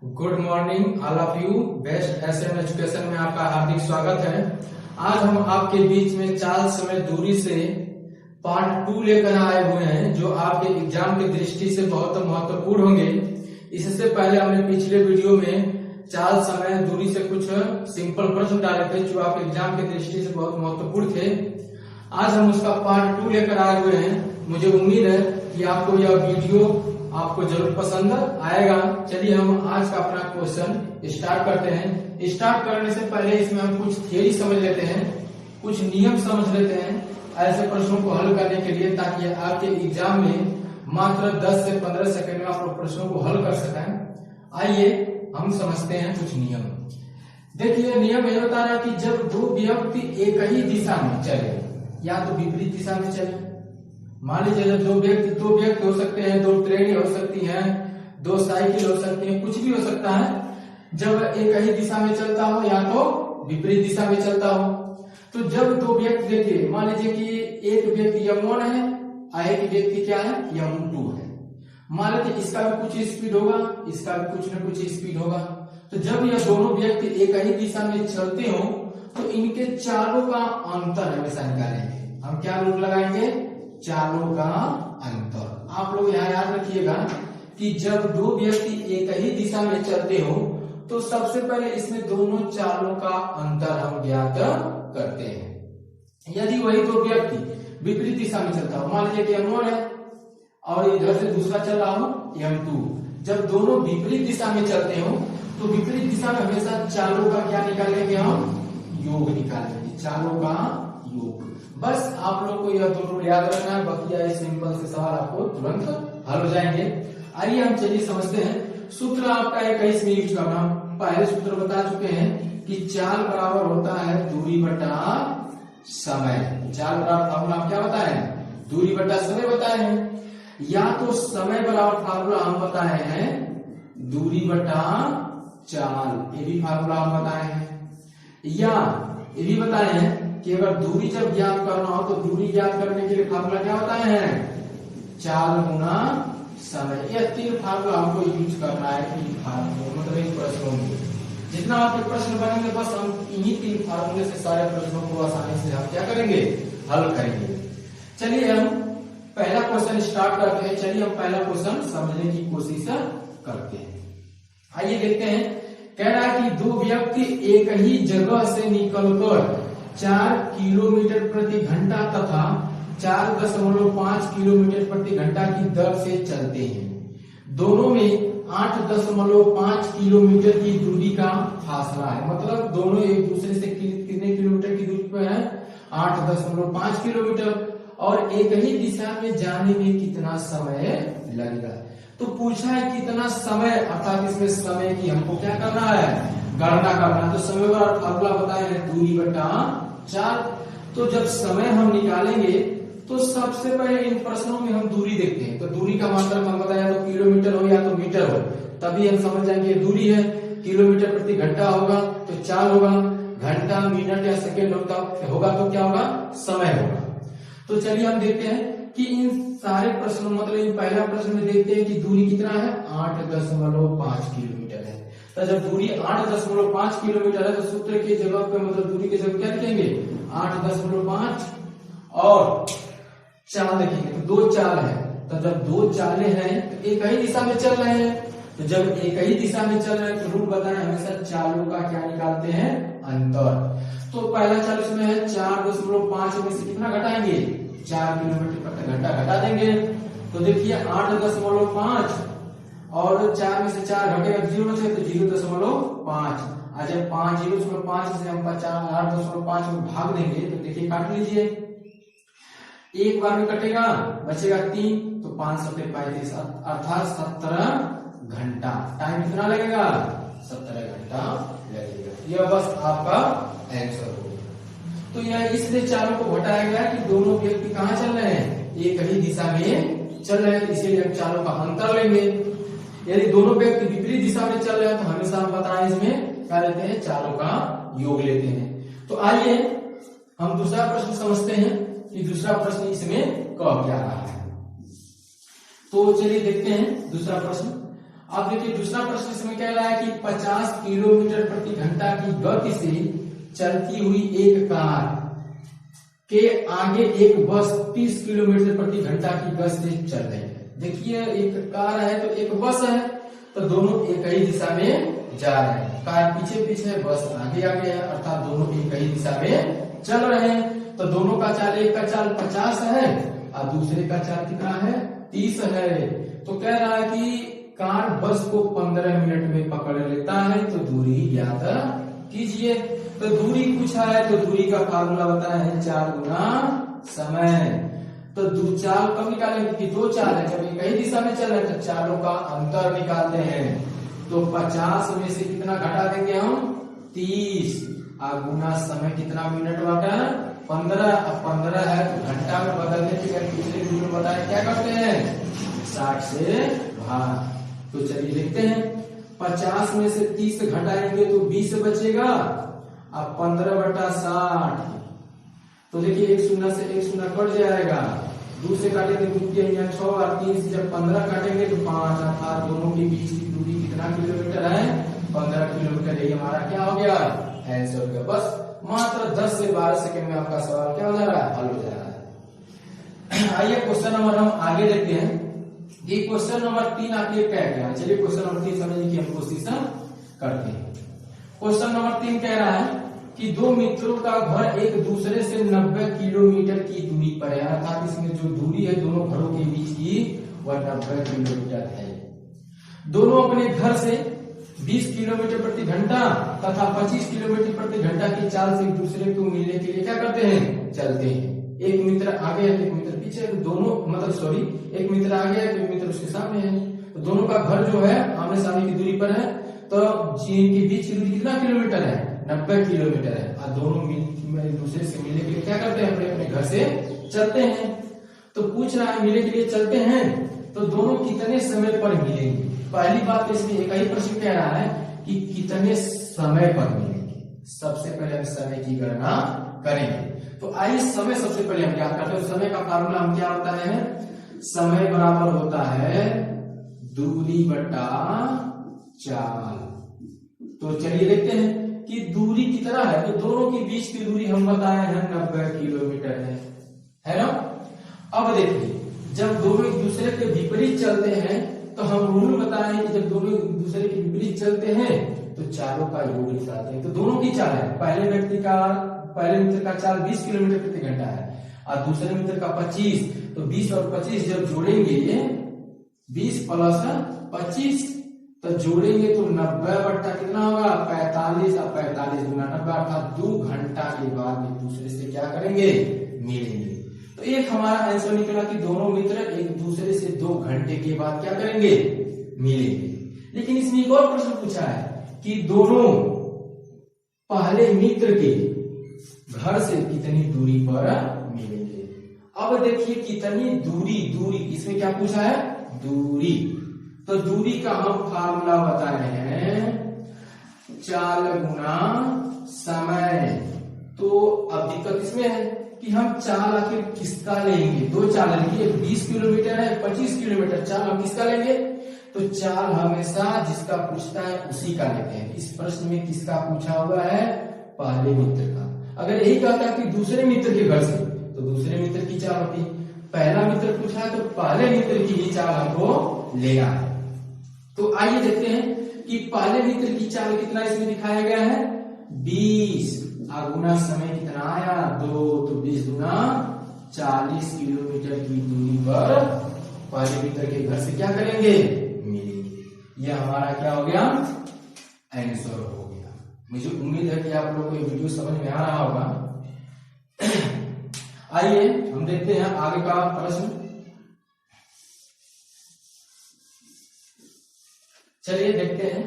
Good morning all of you. Best SM education में आपका हार्दिक स्वागत है। आज हम आपके बीच में चाल समय दूरी से पार्ट 2 लेकर आए हुए हैं, जो आपके एग्जाम की दृष्टि से बहुत महत्वपूर्ण होंगे। इससे पहले हमने पिछले वीडियो में चाल समय दूरी से कुछ सिंपल प्रश्न डाले थे, जो आपके एग्जाम की दृष्टि से बहुत महत्वपूर्ण थे। आज हम उसका पार्ट 2 लेकर आए हुए हैं। मुझे उम्मीद है कि आपको यह वीडियो आपको जरूर पसंद आएगा। चलिए हम आज का अपना क्वेश्चन स्टार्ट करते हैं। स्टार्ट करने से पहले इसमें हम कुछ थ्योरी समझ लेते हैं, कुछ नियम समझ लेते हैं ऐसे प्रश्नों को हल करने के लिए, ताकि आपके एग्जाम में मात्र 10 से 15 सेकंड में आप लोग प्रश्नों को हल कर सकें। आइए हम समझते हैं कुछ नियम। देखिए, नियम यह बता रहा है कि जब दो व्यक्ति एक ही दिशा में चले या तो विपरीत दिशा में चले। मान लीजिए दो व्यक्ति हो सकते हैं, दो ट्रेन हो सकती हैं, दो साइकिल हो सकती है, कुछ भी हो सकता है। जब एक ही दिशा में चलता हो या तो विपरीत दिशा में चलता हो, तो जब दो व्यक्ति, देखिए मान लीजिए कि एक व्यक्ति M1 है और एक व्यक्ति क्या है, M2 है। मान लीजिए इसका भी कुछ स्पीड होगा, इसका भी कुछ न कुछ स्पीड होगा। तो जब यह दोनों व्यक्ति एक ही दिशा में चलते हो तो इनके चालों का अंतर हमेशा निकालेंगे। हम क्या रूल लगाएंगे? चालों का अंतर। आप लोग यहाँ याद रखिएगा कि जब दो व्यक्ति एक ही दिशा में चलते हो तो सबसे पहले इसमें दोनों चालों का अंतर हम ज्ञात करते हैं। यदि वही दो व्यक्ति विपरीत दिशा में चलता हो, मान लीजिए कि M1 है और इधर से दूसरा चल रहा हो M2, जब दोनों विपरीत दिशा में चलते हो तो विपरीत दिशा में हमेशा चालों का क्या निकालेंगे? हम योग निकालेंगे, चालों का योग। बस आप लोग को यह दो रूल याद रखना है, बाकी सिंपल से सवाल आपको तुरंत हल हो जाएंगे। आइए हम चलिए समझते हैं। सूत्र आपका 21 में यूज करना। पहले सूत्र बता चुके हैं कि चाल बराबर होता है दूरी बटा समय। चाल बराबर फार्मूला आप क्या बताए हैं? दूरी बटा समय बताए हैं। या तो समय बराबर फार्मूला हम बताए हैं दूरी बटा चाल, ये भी फार्मूला हम बताए हैं। या ये भी बताए हैं कि अगर दूरी जब ज्ञात करना हो तो दूरी ज्ञात करने के लिए फार्मूला क्या बताए हैं? चाल गुना समय। यह 3 फार्मूला हमको यूज करना है। मतलब इन प्रश्नों में जितना आपके प्रश्न बनेंगे, बस हम इन्हीं 3 फार्मूले से सारे प्रश्नों को आसानी से हम क्या करेंगे? हल करेंगे। चलिए हम पहला क्वेश्चन स्टार्ट करते हैं। चलिए हम पहला क्वेश्चन समझने की कोशिश करते हैं। आइए देखते हैं। कह रहा है कि दो व्यक्ति एक ही जगह से निकलकर 4 किलोमीटर प्रति घंटा तथा 4.5 किलोमीटर प्रति घंटा की दर से चलते हैं। दोनों में 8.5 किलोमीटर की दूरी का फासला है। मतलब दोनों एक दूसरे से कितने किलोमीटर की दूरी पर है? 8.5 किलोमीटर। और एक ही दिशा में जाने में कितना समय लगेगा? तो पूछा है कितना समय, अर्थात इसमें समय की हमको क्या करना है? गणना करना। तो समय का फार्मूला बताए हैं दूरी बटा चाल। तो जब समय हम निकालेंगे तो सबसे पहले इन प्रश्नों में हम दूरी देखते हैं। तो दूरी का मात्रक हम बताया तो किलोमीटर हो या तो मीटर हो, तभी हम समझ जाएंगे दूरी है। किलोमीटर प्रति घंटा होगा तो चाल होगा, घंटा मिनट या सेकेंड होगा तो क्या होगा? समय होगा। तो चलिए हम देखते हैं कि इन सारे प्रश्नों, मतलब इन पहला प्रश्न में देखते हैं कि दूरी कितना है? 8.5 किलोमीटर है। तो जब दूरी 8.5 किलोमीटर है तो सूत्र की जगह पे, मतलब दूरी की जगह क्या लिखेंगे? 8.5 और चाल लिखेंगे। तो 2 चाल है। तो जब 2 चालें हैं तो एक ही दिशा में चल रहे हैं। तो जब एक ही दिशा में चल रहे हैं तो रूल बताएं हमेशा चालों का क्या निकालते हैं? अंतर। तो पहला चाल इसमें है 4.5 में से कितना घटाएंगे? 4 किलोमीटर प्रति घंटा घटा देंगे। तो देखिए 8.5 और 4 में से 4 घटेगा 0 से, तो 0.5। जब 5 से हम 8.5 में भाग देंगे तो देखिए काट लीजिए, एक बार में कटेगा, बचेगा 3, तो 5 सत्ते 35 अर्थात 17 घंटा। टाइम कितना लगेगा? 17 घंटा लगेगा। यह बस आपका आंसर होगा। तो यह इसलिए चालों को घटाया गया कि दोनों व्यक्ति कहाँ चल रहे हैं? एक ही दिशा में चल रहे हैं, इसीलिए हम चालों का अंतर लेंगे। यदि दोनों व्यक्ति विपरीत दिशा में चल रहे हैं तो हमेशा हम बताएं इसमें क्या लेते हैं? चालों का योग लेते हैं। तो आइए हम दूसरा प्रश्न समझते हैं कि दूसरा प्रश्न इसमें कह क्या रहा है। तो चलिए देखते हैं दूसरा प्रश्न। अब देखिए दूसरा प्रश्न इसमें कह रहा है कि 50 किलोमीटर प्रति घंटा की गति से चलती हुई एक कार के आगे एक बस 30 किलोमीटर प्रति घंटा की गति से चल रही है। देखिए एक कार है तो एक बस है, तो दोनों एक ही दिशा में जा रहे हैं। कार पीछे पीछे है, बस आगे आगे है, अर्थात दोनों एक ही दिशा में चल रहे हैं। तो दोनों का चाल, एक का चाल 50 है और दूसरे का चाल कितना है 30 है। तो कह रहा है कि कार बस को 15 मिनट में पकड़ लेता है, तो दूरी ज्ञात कीजिए। तो दूरी पूछा है तो दूरी का फार्मूला बताया है 4 गुना समय। तो दो चाल कब निकालेंगे कि दो चाल है, जब एक ही दिशा में चल रहे हैं तो चालों का अंतर निकालते हैं। तो 50 में से कितना घटा देंगे हम 30 और गुना समय कितना मिनट बाटा 15। अब 15 है तो घंटा में बदलने के लिए पिछले वीडियो में बताया क्या करते हैं 60 से भाग। तो चलिए देखते हैं 50 में से 30 घटाएंगे तो 20 बचेगा। अब 15/60 तो देखिए एक शून्य से एक शून्य कट जाएगा, 2 से काटेंगे तो 6 और 3 से जब 15 काटेंगे तो 5, अर्थात दोनों के बीच की दूरी कितना किलोमीटर है 15 किलोमीटर। ये हमारा क्या हो गया आंसर हो गया। बस मात्र 10 से 12 सेकंड में आपका सवाल क्या हो जा रहा है हल हो जा रहा है। आइए क्वेश्चन नंबर हम आगे देखते हैं। ये क्वेश्चन नंबर 3 आपके क्या गया। चलिए क्वेश्चन नंबर 3 समझने की हम कोशिश करते हैं। क्वेश्चन नंबर 3 कह रहा है कि दो मित्रों का घर एक दूसरे से 90 किलोमीटर की दूरी पर है, अर्थात इसमें जो दूरी है दोनों घरों के बीच की वह 90 किलोमीटर है। दोनों अपने घर से 20 किलोमीटर प्रति घंटा तथा 25 किलोमीटर प्रति घंटा की चाल से एक दूसरे को मिलने के लिए क्या करते हैं चलते हैं। एक मित्र आगे है एक मित्र पीछे है, दोनों एक मित्र आगे है तो एक मित्र उसके सामने है। तो दोनों का घर जो है आमने सामने की दूरी पर है, तो इनके बीच की दूरी कितना किलोमीटर है 90 किलोमीटर है। और दोनों एक दूसरे से मिलने के लिए क्या करते हैं अपने अपने घर से चलते हैं। तो पूछ रहा है मिलने के लिए चलते हैं तो दोनों कितने समय पर मिलेंगे। पहली बात तो इसमें एक ही प्रश्न कह रहा है कि कितने समय पर मिलेंगे। सबसे पहले हम समय की गणना करेंगे। तो आइए समय सबसे पहले हम क्या करते हैं। समय का फार्मूला हम क्या होता है समय बराबर होता है दूरी बटा चाल। तो चलिए देखते हैं कि दूरी कितना है। तो दोनों के बीच की दूरी हम बताए हैं 90 किलोमीटर है ना। अब देखिए जब दोनों एक दूसरे के विपरीत चलते हैं तो हम रूल बताए हैं कि जब दोनों एक दूसरे के विपरीत चलते हैं तो चालों का योग निकालते हैं। तो दोनों की चाल है, पहले मित्र का चाल 20 किलोमीटर प्रति घंटा है और दूसरे मित्र का 25। तो 20 और 25 जब जोड़ेंगे 20 प्लस 25 तो जोड़ेंगे तो 90 बट्टा कितना होगा 45 और 45 गुना 90 अर्थात 2 घंटा के बाद एक दूसरे से क्या करेंगे मिलेंगे। तो एक हमारा आंसर निकला कि दोनों मित्र एक दूसरे से 2 घंटे के बाद क्या करेंगे मिलेंगे। लेकिन इसमें एक और प्रश्न पूछा है कि दोनों पहले मित्र के घर से कितनी दूरी पर मिलेंगे। अब देखिए कितनी दूरी इसमें क्या पूछा है दूरी। तो दूरी का हम फार्मूला बता रहे हैं चाल गुना समय। तो अब दिक्कत इसमें है कि हम चाल आखिर किसका लेंगे। दो चाल लेंगे 20 किलोमीटर है 25 किलोमीटर, चाल हम किसका लेंगे। तो चाल हमेशा जिसका पूछता है उसी का लेते हैं। इस प्रश्न में किसका पूछा हुआ है पहले मित्र का। अगर यही कहता कि दूसरे मित्र के घर से तो दूसरे मित्र की चाल होती। पहला मित्र पूछा है तो पहले मित्र की ही चाल हमको लेना है। तो आइए देखते हैं कि पहले मित्र की चाल कितना इसमें दिखाया गया है 20 और गुना समय कितना आया 2। तो 20 गुना 40 किलोमीटर की दूरी पर पहले मित्र के घर से क्या करेंगे मिलेंगे। यह हमारा क्या हो गया आंसर हो गया। मुझे उम्मीद है कि आप लोगों को ये वीडियो समझ में आ रहा होगा। आइए हम देखते हैं आगे का प्रश्न। चलिए देखते हैं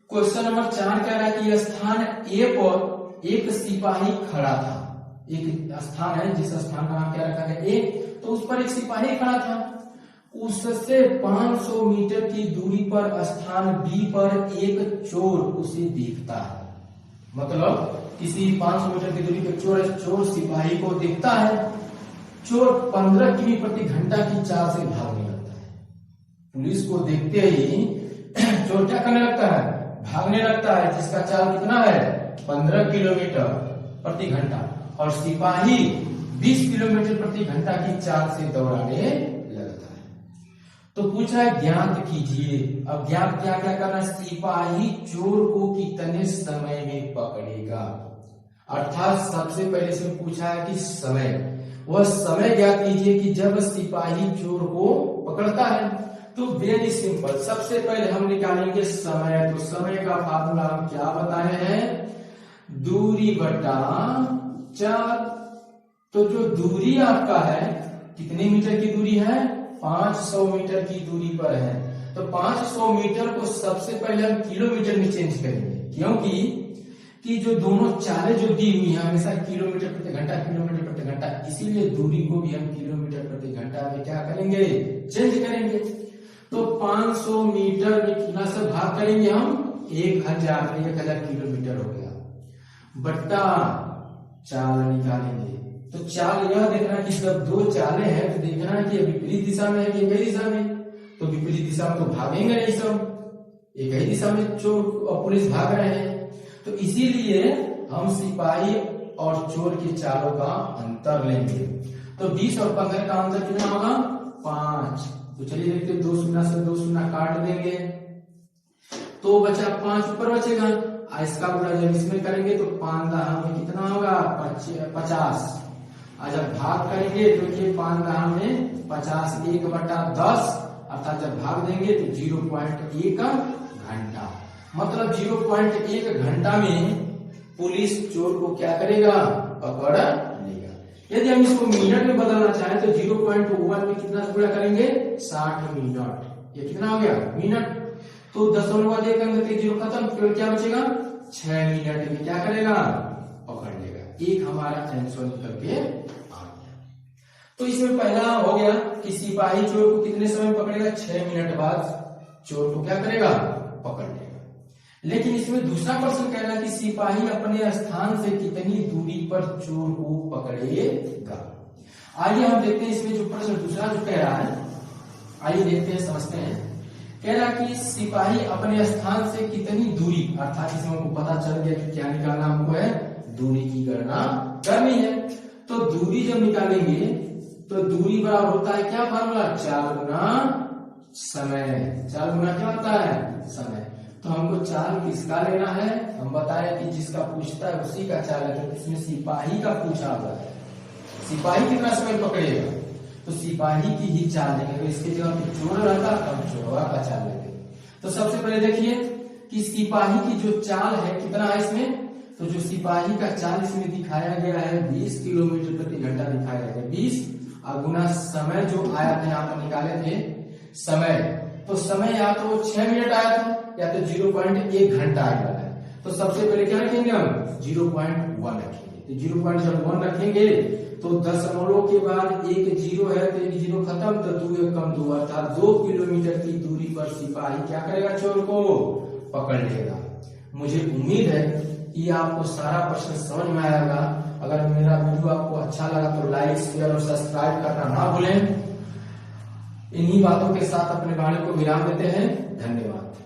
क्वेश्चन नंबर 4 कह रहा है कि स्थान ए पर एक सिपाही खड़ा था। एक स्थान है जिस स्थान का नाम क्या रखा गया ए, तो उस पर एक सिपाही खड़ा था। उससे 500 मीटर की दूरी पर स्थान बी पर एक चोर उसे देखता है। मतलब किसी 500 मीटर की दूरी पर चोर सिपाही को देखता है। चोर 15 किमी प्रति घंटा की चाल से भागने लगता है। पुलिस को देखते ही चोर क्या करने लगता है, भागने लगता है, जिसका चाल कितना है 15 किलोमीटर प्रति घंटा, और सिपाही 20 किलोमीटर प्रति घंटा की चाल से दौड़ाने लगता है। तो पूछा है ज्ञात कीजिए। अब ज्ञात क्या क्या करना, सिपाही चोर को कितने समय में पकड़ेगा, अर्थात सबसे पहले से पूछा है कि समय, वह समय ज्ञात कीजिए कि जब सिपाही चोर को पकड़ता है। तो वेरी सिंपल, सबसे पहले हम निकालेंगे समय। तो समय का फार्मूला हम क्या बताए हैं, दूरी बटा 4। तो जो दूरी आपका है कितने मीटर की दूरी है, 500 मीटर की दूरी पर है। तो 500 मीटर को सबसे पहले हम किलोमीटर में चेंज करेंगे, क्योंकि कि जो दोनों चालें जो दी हुई है हमेशा किलोमीटर प्रति घंटा, किलोमीटर प्रति घंटा, इसीलिए दूरी को भी हम किलोमीटर प्रति घंटा में क्या करेंगे, चेंज करेंगे। तो 500 मीटर में कितना से भाग करेंगे हम, 1000 किलोमीटर हो गया, बट्टा चाल निकालेंगे। तो चाल यह देखना कि जब दो चालें हैं तो देखना है कि विपरीत दिशा में है कि एक ही दिशा में। तो विपरीत दिशा में तो भागेंगे नहीं सब, एक ही दिशा में चोर और पुलिस भाग रहे हैं। तो इसीलिए हम सिपाही और चोर की चालों का अंतर लेंगे। तो 20 और 15 का अंतर कितना होगा, 5। तो चलिए देखते, 2 शून्य से 2 शून्य काट देंगे तो बचा 5, ऊपर बचेगा। इसका गुणा जब इसमें करेंगे तो 5 दहा में कितना होगा, 50। जब भाग करेंगे तो ये 5 दहा में 50, 1/10, अर्थात जब भाग देंगे तो 0.1 घंटा, मतलब 0.1 घंटा में पुलिस चोर को क्या करेगा, पकड़ लेगा। यदि हम इसको मिनट में बदलना चाहें तो 0.1 में कितना गुणा करेंगे, 60 मिनट। ये कितना हो गया, मिनट। तो 0.1 अंदर 0 खत्म, केवल क्या बचेगा, 6 मिनट में क्या करेगा, पकड़ लेगा। एक हमारा आंसर निकल के आ गया। तो इसमें पहला हो गया कि सिपाही चोर को कितने समय में पकड़ेगा, 6 मिनट बाद चोर को क्या करेगा, पकड़ लेगा। लेकिन इसमें दूसरा प्रश्न कह रहा है कि सिपाही अपने स्थान से कितनी दूरी पर चोर को पकड़ेगा। आइए हम देखते हैं इसमें जो प्रश्न दूसरा जो कह रहा है, आइए देखते हैं, समझते हैं। कह रहा कि सिपाही अपने स्थान से कितनी दूरी, अर्थात इसमें हमको पता चल गया कि क्या निकालना हमको है, दूरी की गणना करनी है। तो दूरी जब निकालेंगे तो दूरी बराबर होता है क्या फार्मूला, 4 गुना समय। 4 गुना क्या होता है, समय। तो हमको चाल किसका लेना है, हम बताए कि जिसका पूछता है उसी का चाल है। तो इसमें सिपाही का पूछा हुआ है, सिपाही कितना समय पकड़ेगा, तो सिपाही की ही चाल लेंगे। तो इसके जगह पे चोर रहता तो हम चोरवा का चाल लेंगे। तो सबसे पहले देखिए कि सिपाही की जो चाल है कितना है इसमें, तो जो सिपाही का चाल इसमें दिखाया गया है 20 किलोमीटर प्रति घंटा दिखाया गया है, 20 और गुना समय जो आया था, यहाँ पर निकाले थे समय। तो समय या तो 6 मिनट आया था या तो 0.1 घंटा आया है। तो सबसे पहले क्या रखेंगे हम, 0.1 रखेंगे। तो 0.1 रखेंगे तो दशमलव के बाद एक 0 है तो एक 0 खत्म, तो 2 1 कम 2, अर्थात 2 किलोमीटर की दूरी पर सिपाही क्या करेगा, चोर को पकड़ लेगा। मुझे उम्मीद है कि आपको सारा प्रश्न समझ में आएगा। अगर मेरा वीडियो आपको अच्छा लगा तो लाइक, शेयर और सब्सक्राइब करना ना भूलें। इन्हीं बातों के साथ अपने वाणी को विराम देते हैं। धन्यवाद।